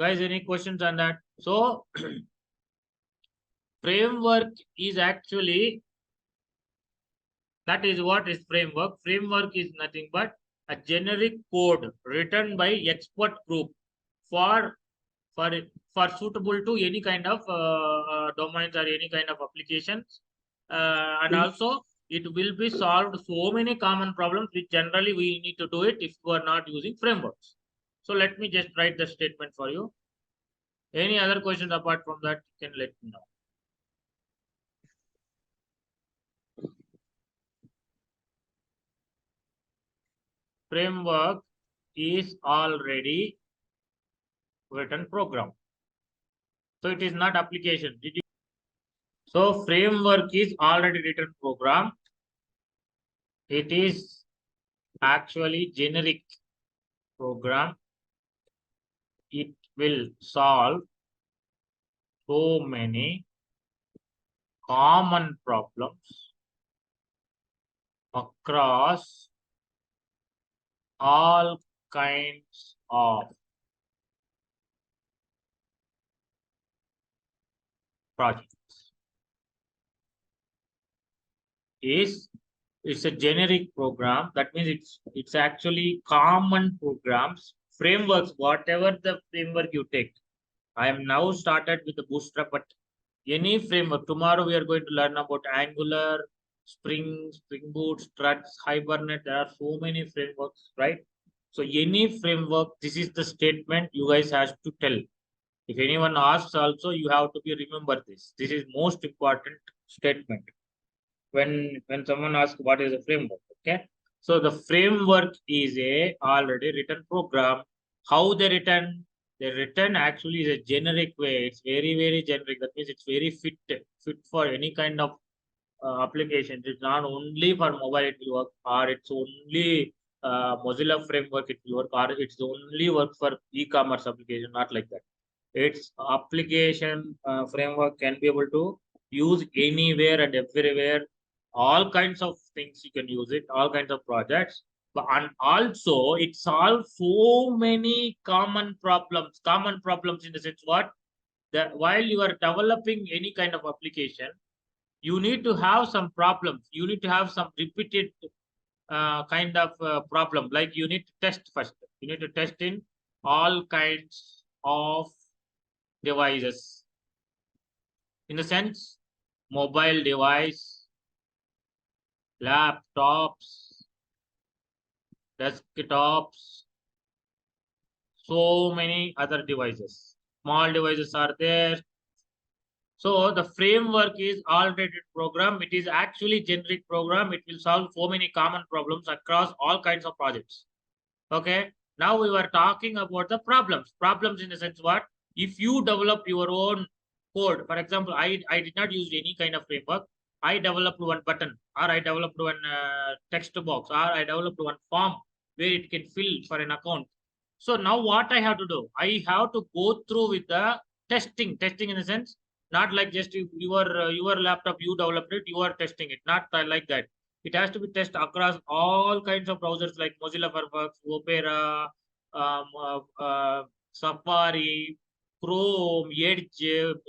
Guys, any questions on that? So framework is actually, that is what is framework. Framework is nothing but a generic code written by expert group for for for suitable to any kind of domains or any kind of applications, and also it will be solved so many common problems which generally we need to do it if you are not using frameworks. So let me just write the statement for you. Any other questions apart from that, you can let me know. Framework is already written program, so it is not application. Did you? So framework is already written program. It is actually generic program. It will solve so many common problems across all kinds of projects. It's a generic program. That means it's actually common programs, frameworks, whatever the framework you take. I am now started with the Bootstrap, but any framework. Tomorrow we are going to learn about Angular, Spring, Spring Boot, Struts, Hibernate. There are so many frameworks, right? So any framework, this is the statement you guys have to tell. If anyone asks also, you have to be remember this. This is most important statement. When someone asks what is a framework, okay? So the framework is a already written program. How they written? They written actually is a generic way. It's very, very generic. That means it's very fit for any kind of applications. It's not only for mobile it will work, or it's only Mozilla framework it will work, or it's only work for e-commerce application. Not like that. Its application framework can be able to use anywhere and everywhere. All kinds of things you can use it. All kinds of projects. But and also it solves so many common problems. Common problems in the sense what? That while you are developing any kind of application, you need to have some problems. You need to have some repeated kind of problem. Like you need to test first. You need to test in all kinds of devices. In the sense, mobile device, laptops, desktops, so many other devices. Small devices are there. So the framework is already program. It is actually generic program. It will solve so many common problems across all kinds of projects. Okay. Now we were talking about the problems. Problems in the sense what? If you develop your own code, for example, I did not use any kind of framework. I developed one button, or I developed one text box, or I developed one form where it can fill for an account. So now what I have to do? I have to go through with the testing. Testing in the sense, not like just your laptop you developed it, you are testing it. Not like that. It has to be tested across all kinds of browsers like Mozilla Firefox, Opera, Safari, Chrome, Edge,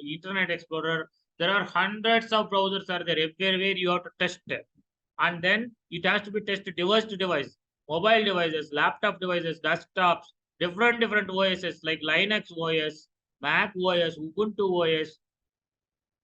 Internet Explorer. There are hundreds of browsers are there. Everywhere you have to test it. And then it has to be tested device to device, mobile devices, laptop devices, desktops, different OSs like Linux OS, Mac OS, Ubuntu OS.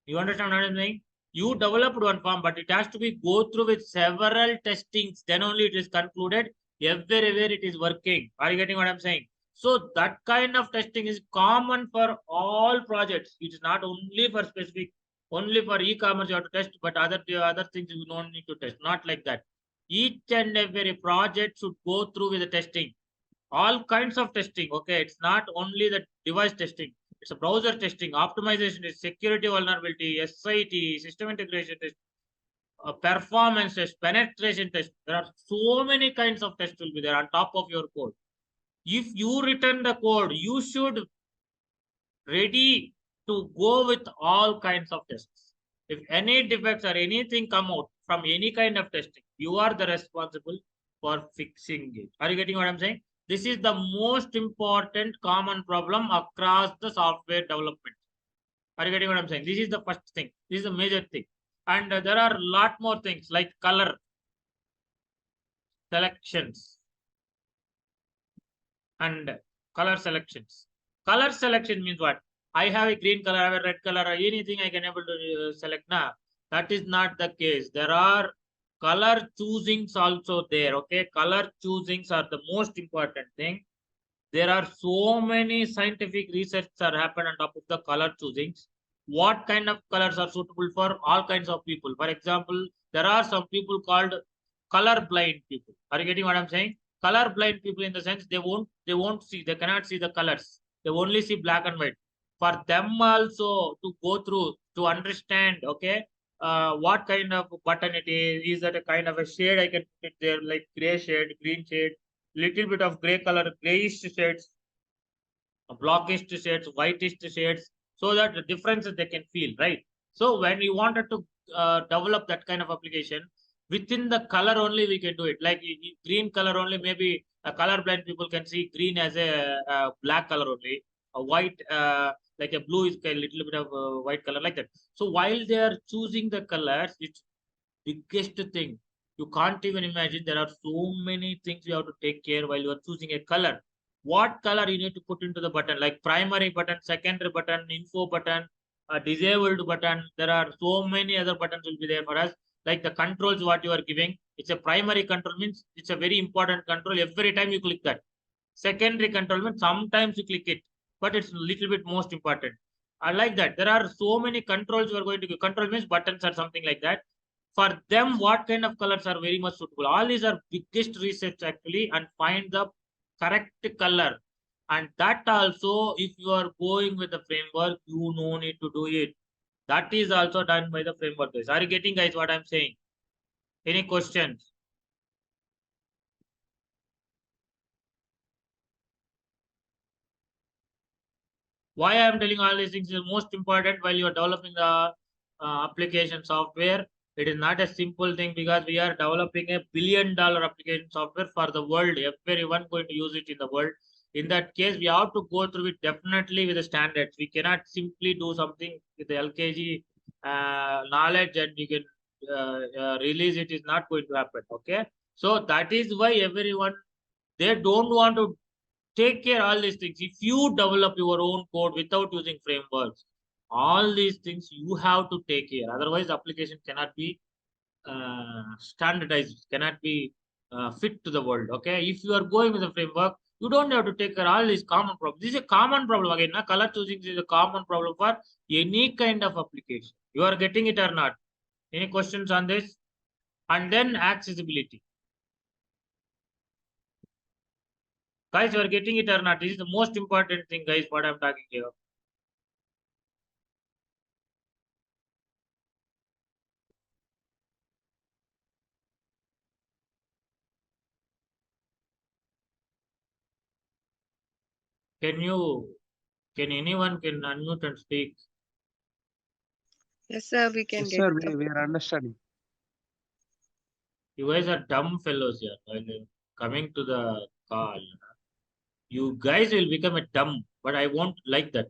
You understand what I'm saying? You developed one form, but it has to be go through with several testings. Then only it is concluded everywhere it is working. Are you getting what I'm saying? So that kind of testing is common for all projects. It's not only for specific, only for e-commerce you have to test, but other things you don't need to test. Not like that. Each and every project should go through with the testing. All kinds of testing. Okay, it's not only the device testing. It's a browser testing, optimization, security vulnerability, SIT, system integration test, performance test, penetration test. There are so many kinds of tests will be there on top of your code. If you return the code, you should ready to go with all kinds of tests. If any defects or anything come out from any kind of testing, you are the responsible for fixing it. Are you getting what I'm saying? This is the most important common problem across the software development. Are you getting what I'm saying? This is the first thing. This is a major thing. And there are a lot more things like color selections and color selections. Color selection means what? I have a green color, I have a red color, or anything I can able to select now. That is not the case. There are color choosings also there. Okay, color choosings are the most important thing. There are so many scientific research that happen on top of the color choosings. What kind of colors are suitable for all kinds of people? For example, there are some people called color blind people. Are you getting what I'm saying? Color blind people in the sense they won't see, they cannot see the colors. They only see black and white. For them also to go through to understand, okay, what kind of button it is that a kind of a shade I can put it there, like gray shade, green shade, little bit of gray color, grayish shades, blockish shades, whitish shades, so that the differences they can feel, right? So when you wanted to develop that kind of application, within the color only we can do it. Like green color only, maybe a color blind people can see green as a black color only, a white, like a blue is a little bit of white color like that. So while they are choosing the colors, it's biggest thing. You can't even imagine. There are so many things you have to take care while you are choosing a color. What color you need to put into the button, like primary button, secondary button, info button, disabled button. There are so many other buttons will be there for us. Like the controls, what you are giving, it's a primary control means it's a very important control. Every time you click that. Secondary control means sometimes you click it, but it's a little bit most important. I like that. There are so many controls you are going to give. Control means buttons or something like that. For them, what kind of colors are very much suitable? All these are biggest research actually, and find the correct color. And that also, if you are going with the framework, you no need to do it. That is also done by the framework guys. Are you getting guys what I'm saying? Any questions? Why I am telling all these things is most important while you are developing the application software. It is not a simple thing because we are developing a $1 billion application software for the world. Everyone going to use it in the world. In that case, we have to go through it definitely with the standards. We cannot simply do something with the LKG knowledge and you can release it. Is not going to happen. Okay, so that is why everyone they don't want to take care all these things. If you develop your own code without using frameworks, all these things you have to take care. Otherwise, the application cannot be standardized, cannot be fit to the world. Okay, if you are going with a framework, you don't have to take care all these common problems. This is a common problem again. Na? Color choosing is a common problem for any kind of application. You are getting it or not? Any questions on this? And then accessibility. Guys, you are getting it or not? This is the most important thing, guys, what I'm talking here. Can you, can anyone can unmute and speak? Yes, sir, we can Yes, get sir, the we are understanding. You guys are dumb fellows here. While coming to the call, you guys will become a dumb, but I won't like that.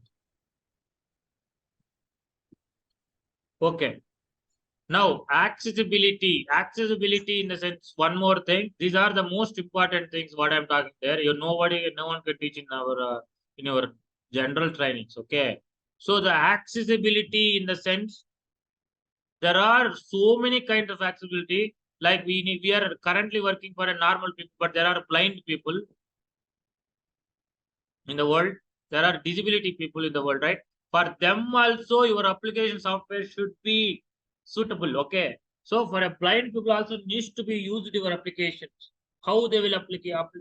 Okay. Now, accessibility. Accessibility in the sense, one more thing. These are the most important things what I'm talking there. You nobody, no one can teach in our general trainings. Okay. So the accessibility in the sense, there are so many kinds of accessibility. Like we are currently working for a normal people, but there are blind people in the world. There are disability people in the world, right? For them also your application software should be suitable. Okay, so for a blind people also needs to be used your applications. How they will apply,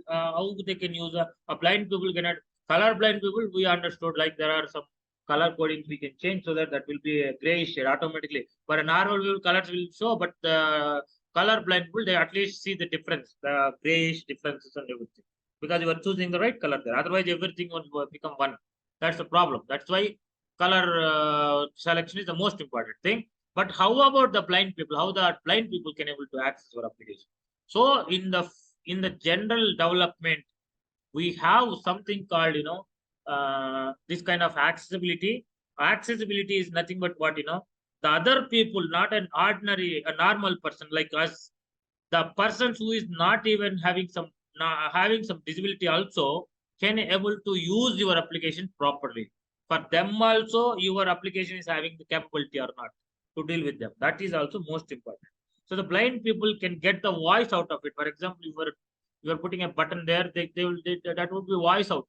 how they can use a blind people cannot. Color blind people we understood, like there are some color coding we can change so that that will be a grayish shade automatically. For a normal view colors will show, but the color blind people they at least see the difference, the grayish differences and everything, because you are choosing the right color there. Otherwise, everything will become one. That's the problem. That's why color selection is the most important thing. But how about the blind people? How the blind people can able to access your application? So in the general development, we have something called, this kind of accessibility. Accessibility is nothing but what, the other people, not an ordinary, a normal person like us, the persons who is not even having having some disability also can able to use your application properly. For them also, your application is having the capability or not to deal with them. That is also most important. So the blind people can get the voice out of it. For example, you are putting a button there, that would be voice out.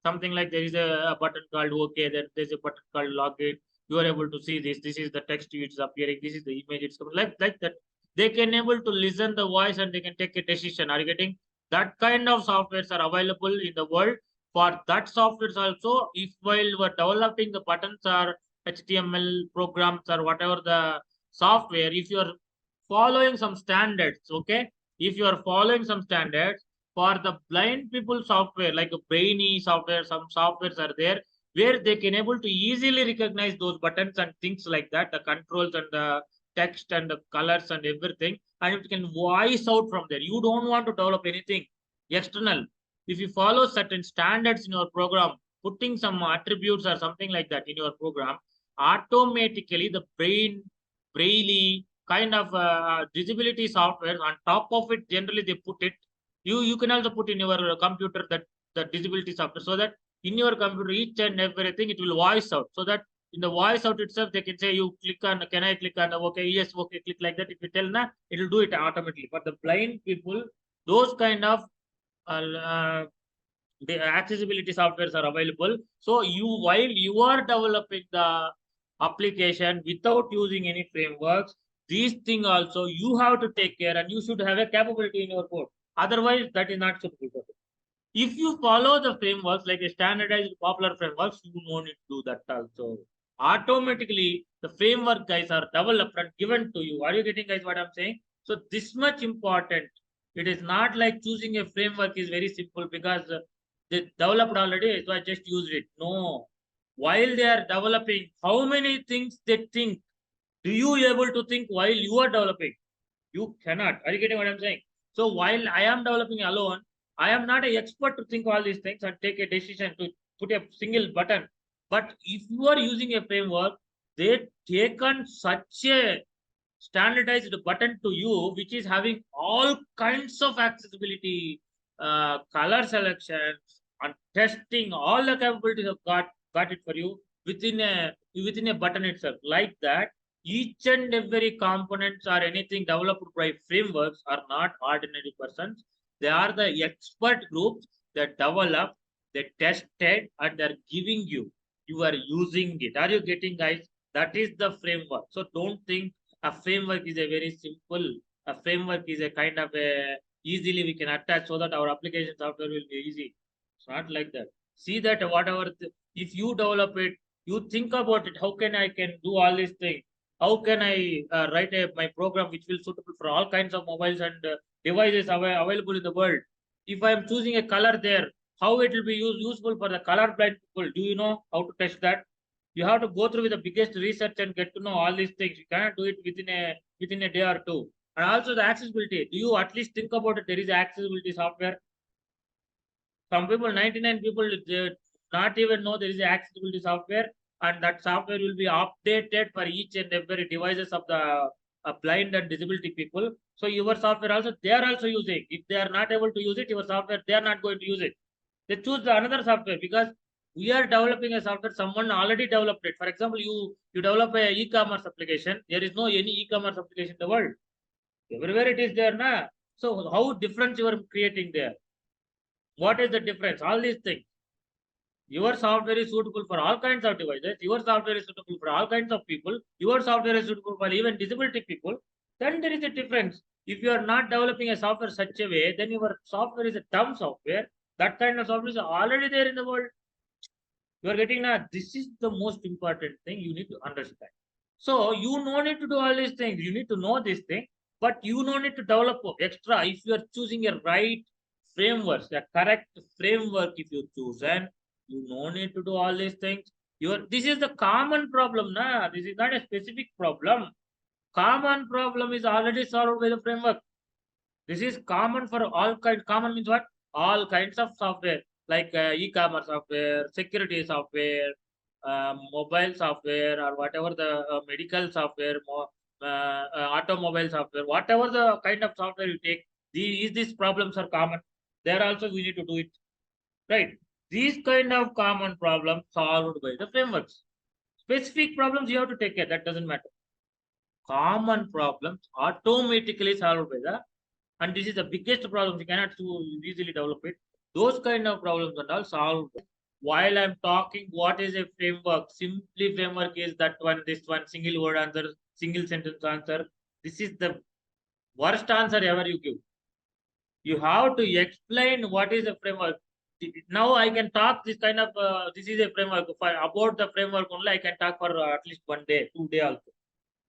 Something like there is a button called OK, there's a button called login. You are able to see this. This is the text which is appearing. This is the image. It's coming like that. They can able to listen the voice and they can take a decision. Are you getting? That kind of softwares are available in the world. For that softwares also, if while we're developing the buttons or HTML programs or whatever the software, if you're following some standards, okay, if you are following some standards for the blind people software, like a brainy software, some softwares are there where they can able to easily recognize those buttons and things like that, the controls and the text and the colors and everything, and it can voice out from there. You don't want to develop anything external. If you follow certain standards in your program, putting some attributes or something like that in your program, automatically the braille kind of disability software on top of it, generally they put it. You can also put in your computer that the disability software, so that in your computer each and everything it will voice out, so that in the voice out itself they can say you click on, can I click on, okay, yes, okay, click like that. If you tell na, it will do it automatically. For the blind people, those kind of the accessibility softwares are available. So you, while you are developing the application without using any frameworks, these thing also you have to take care and you should have a capability in your code. Otherwise, that is not suitable for it. If you follow the frameworks like a standardized popular frameworks, you don't need to do that also. Automatically, the framework guys are developed and given to you. Are you getting guys what I'm saying? So this much important. It is not like choosing a framework is very simple because they developed already, so I just used it. No. While they are developing, how many things they think? Do you able to think while you are developing? You cannot. Are you getting what I'm saying? So while I am developing alone, I am not an expert to think all these things and take a decision to put a single button. But if you are using a framework, they taken such a standardized button to you, which is having all kinds of accessibility, color selections, and testing. All the capabilities have got it for you within a button itself. Like that, each and every components or anything developed by frameworks are not ordinary persons. They are the expert groups that develop, they tested, and they're giving you. You are using it. Are you getting, guys? That is the framework. So don't think a framework is a very simple. A framework is a kind of a easily we can attach so that our application software will be easy. It's not like that. See that whatever if you develop it, you think about it. How can I can do all these things? How can I write my program which will suitable for all kinds of mobiles and devices available in the world? If I am choosing a color there, how it will be useful for the color blind people? Do you know how to test that? You have to go through with the biggest research and get to know all these things. You cannot do it within a day or two. And also the accessibility. Do you at least think about it? There is accessibility software. Some people, 99 people, they not even know there is accessibility software, and that software will be updated for each and every devices of the blind and disability people. So your software also they are also using. If they are not able to use it, your software they are not going to use it. They choose the another software because we are developing a software. Someone already developed it. For example, you develop a e-commerce application. There is no any e-commerce application in the world. Everywhere it is there, na. So how difference you are creating there? What is the difference? All these things. Your software is suitable for all kinds of devices. Your software is suitable for all kinds of people. Your software is suitable for even disability people. Then there is a difference. If you are not developing a software such a way, then your software is a dumb software. That kind of software is already there in the world. You are getting now. This is the most important thing you need to understand. So you no need to do all these things. You need to know this thing, but you no need to develop extra. If you are choosing a right framework, the correct framework, if you choose, and you no need to do all these things. This is the common problem, na. This is not a specific problem. Common problem is already solved by the framework. This is common for all kind. Common means what? all kinds of software like e-commerce software, security software, mobile software, or whatever the medical software, automobile software, whatever the kind of software you take, these problems are common. There also we need to do it, right? These kind of common problems solved by the frameworks. Specific problems you have to take care. That doesn't matter. Common problems automatically solved by the, and this is the biggest problem. You cannot so easily develop it. Those kind of problems and all solved. While I'm talking, what is a framework? Simply framework is that one, this one, single word answer, single sentence answer. This is the worst answer ever you give. You have to explain what is a framework. Now I can talk this kind of, this is a framework. About the framework only, I can talk for at least 1 day, 2 day also.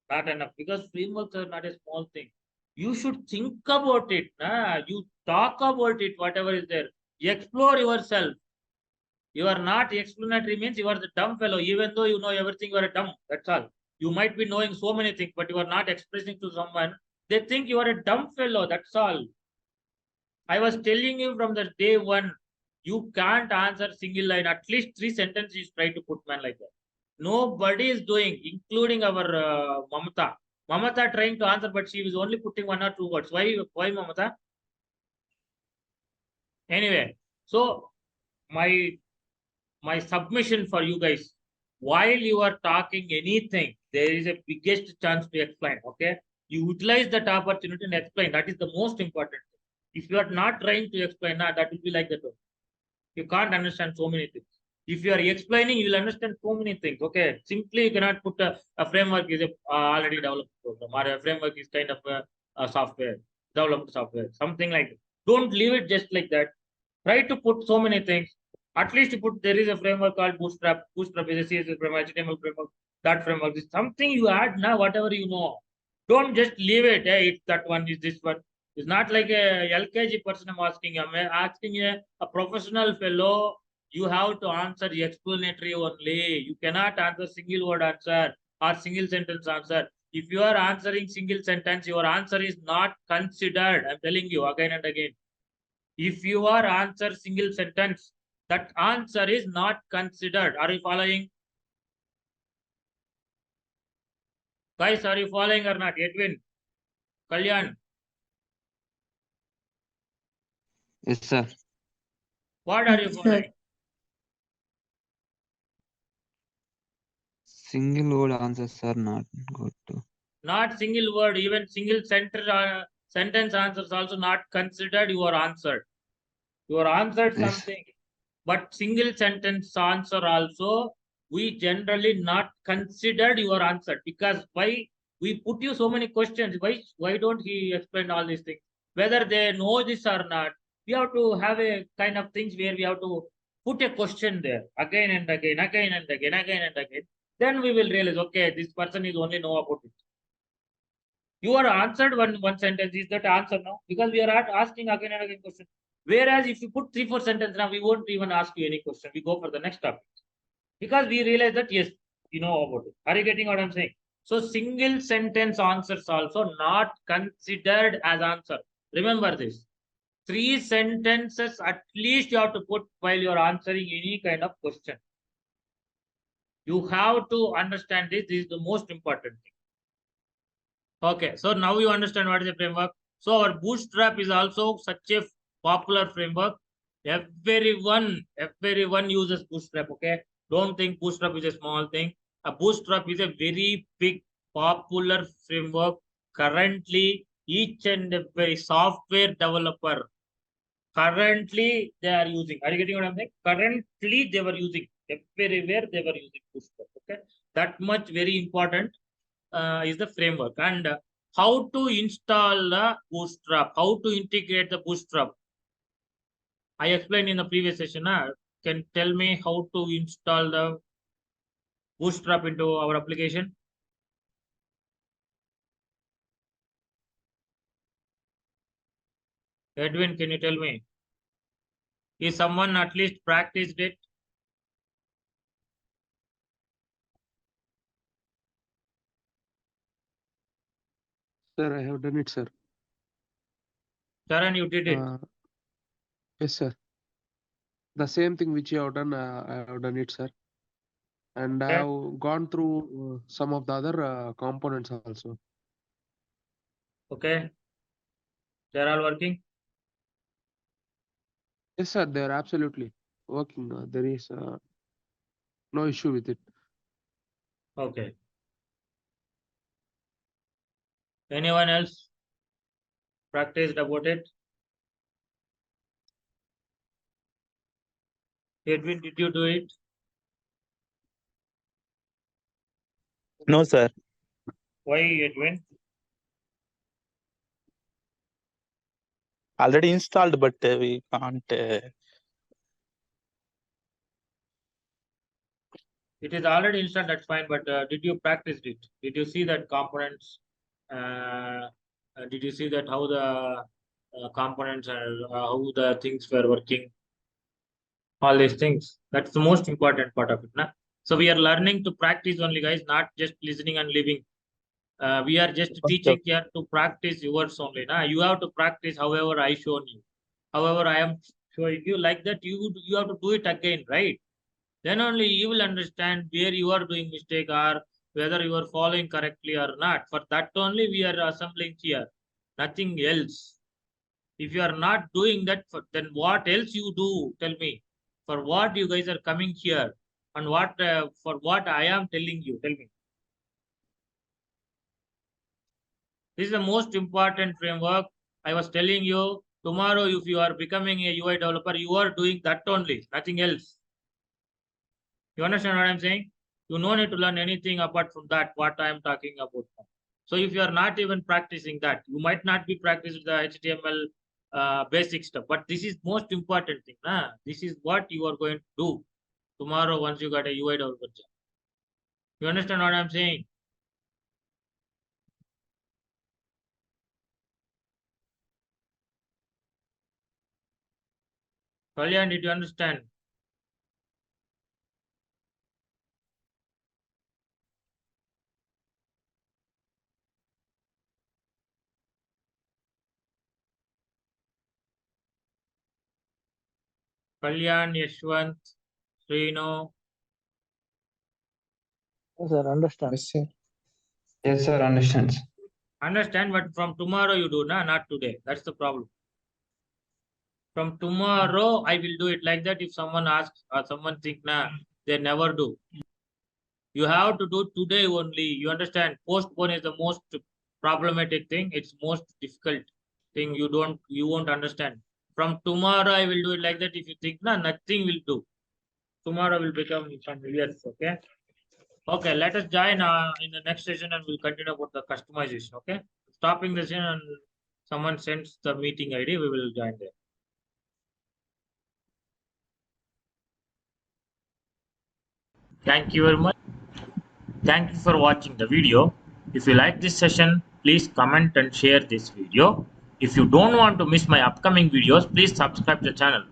Not enough, because frameworks are not a small thing. You should think about it. You talk about it, whatever is there. Explore yourself. You are not explanatory means you are the dumb fellow. Even though you know everything, you are a dumb. That's all. You might be knowing so many things, but you are not expressing to someone. They think you are a dumb fellow. That's all. I was telling you from the day one, you can't answer single line. At least 3 sentences you try to put man like that. Nobody is doing, including our Mamata. Mamata trying to answer, but she was only putting 1 or 2 words. Why Mamata? Anyway, so my my submission for you guys, while you are talking anything, there is a biggest chance to explain. Okay, you utilize that opportunity and explain. That is the most important thing. If you are not trying to explain, that will be like that. You can't understand so many things. If you are explaining, you will understand so many things. Okay, simply you cannot put a framework is a already developed program, or a framework is kind of a software, developed software, something like that. Don't leave it just like that. Try to put so many things. At least you put, there is a framework called Bootstrap. Bootstrap is a CSS framework, HTML framework. That framework is something you add now, whatever you know. Don't just leave it. Hey, it's that one, is this one. It's not like a LKG person I'm asking. I'm asking a professional fellow. You have to answer explanatory only. You cannot answer single word answer or single sentence answer. If you are answering single sentence, your answer is not considered. I'm telling you again and again. If you are answer single sentence, that answer is not considered. Are you following? Guys, are you following or not? Edwin, Kalyan, Yes, sir. what are you Yes, sir. following? Single word answers are not good to. Not single word, even single sentence answers also not considered. You are answered. You are answered Yes. something, but single sentence answer also we generally not considered your answer, because why we put you so many questions. Why don't he explain all these things? Whether they know this or not, we have to have a kind of things where we have to put a question there again and again, again and again, again and again. Then we will realize, okay, this person is only know about it. You are answered one sentence. Is that answer now? Because we are not asking again and again question. Whereas if you put 3 4 sentences now, we won't even ask you any question. We go for the next topic because we realize that yes, you know about it. Are you getting what I'm saying? So single sentence answers also not considered as answer. Remember this. 3 sentences at least you have to put while you're answering any kind of question. You have to understand this. This is the most important thing. Okay, so now you understand what is a framework. So our Bootstrap is also such a popular framework. Everyone uses Bootstrap. Okay, don't think Bootstrap is a small thing. A Bootstrap is a very big, popular framework. Currently, each and every software developer currently they are using. Are you getting what I'm saying? Currently, they were using everywhere. They were using Bootstrap. Okay, that much very important is the framework. And how to install the Bootstrap, how to integrate the Bootstrap. I explained in the previous session. Can tell me how to install the Bootstrap into our application? Edwin, can you tell me? Is someone at least practiced it? Sir, I have done it, sir. Sharon, you did it. Uh, Yes, sir. The same thing which you have done, I have done it, sir. And I Okay. have gone through some of the other components also. Okay. They're all working. Yes, sir. They are absolutely working. There is no issue with it. Okay. Anyone else practiced about it? Edwin, did you do it? No, sir. Why, Edwin? Already installed, but we can't. It is already installed, that's fine, but did you practice it? Did you see that components? Did you see that how the components are, how the things were working? All these things. That's the most important part of it. Na? So we are learning to practice only, guys, not just listening and living. We are just teaching here to practice yours only. Na? You have to practice however I shown you. However, I am showing you like that, you have to do it again, right? Then only you will understand where you are doing mistake or whether you are following correctly or not. For that only we are assembling here, nothing else. If you are not doing that, then what else you do? Tell me. For what you guys are coming here, and what for what I am telling you? Tell me. This is the most important framework. I was telling you tomorrow. If you are becoming a UI developer, you are doing that only, nothing else. You understand what I'm saying? You no need to learn anything apart from that, what I am talking about. So if you are not even practicing that, you might not be practicing the HTML basic stuff, but this is most important thing. This is what you are going to do tomorrow once you got a UI developer job. You understand what I'm saying? Kalyan, did you understand? Kalyan, Yashwant, Srino. Yes, sir, understand. Yes, sir. Yes, sir. Understands. Understand, but from tomorrow you do, not today. That's the problem. From tomorrow, I will do it like that. If someone asks or someone think, they never do. You have to do today only. You understand? Postpone is the most problematic thing. It's most difficult thing. You won't understand. From tomorrow, I will do it like that. If you think, nothing will do. Tomorrow will become some years. Okay. Okay. Let us join in the next session and we'll continue about the customization. Okay. Stopping the session and someone sends the meeting ID. We will join there. Thank you very much. Thank you for watching the video. If you like this session, please comment and share this video. If you don't want to miss my upcoming videos, please subscribe to the channel.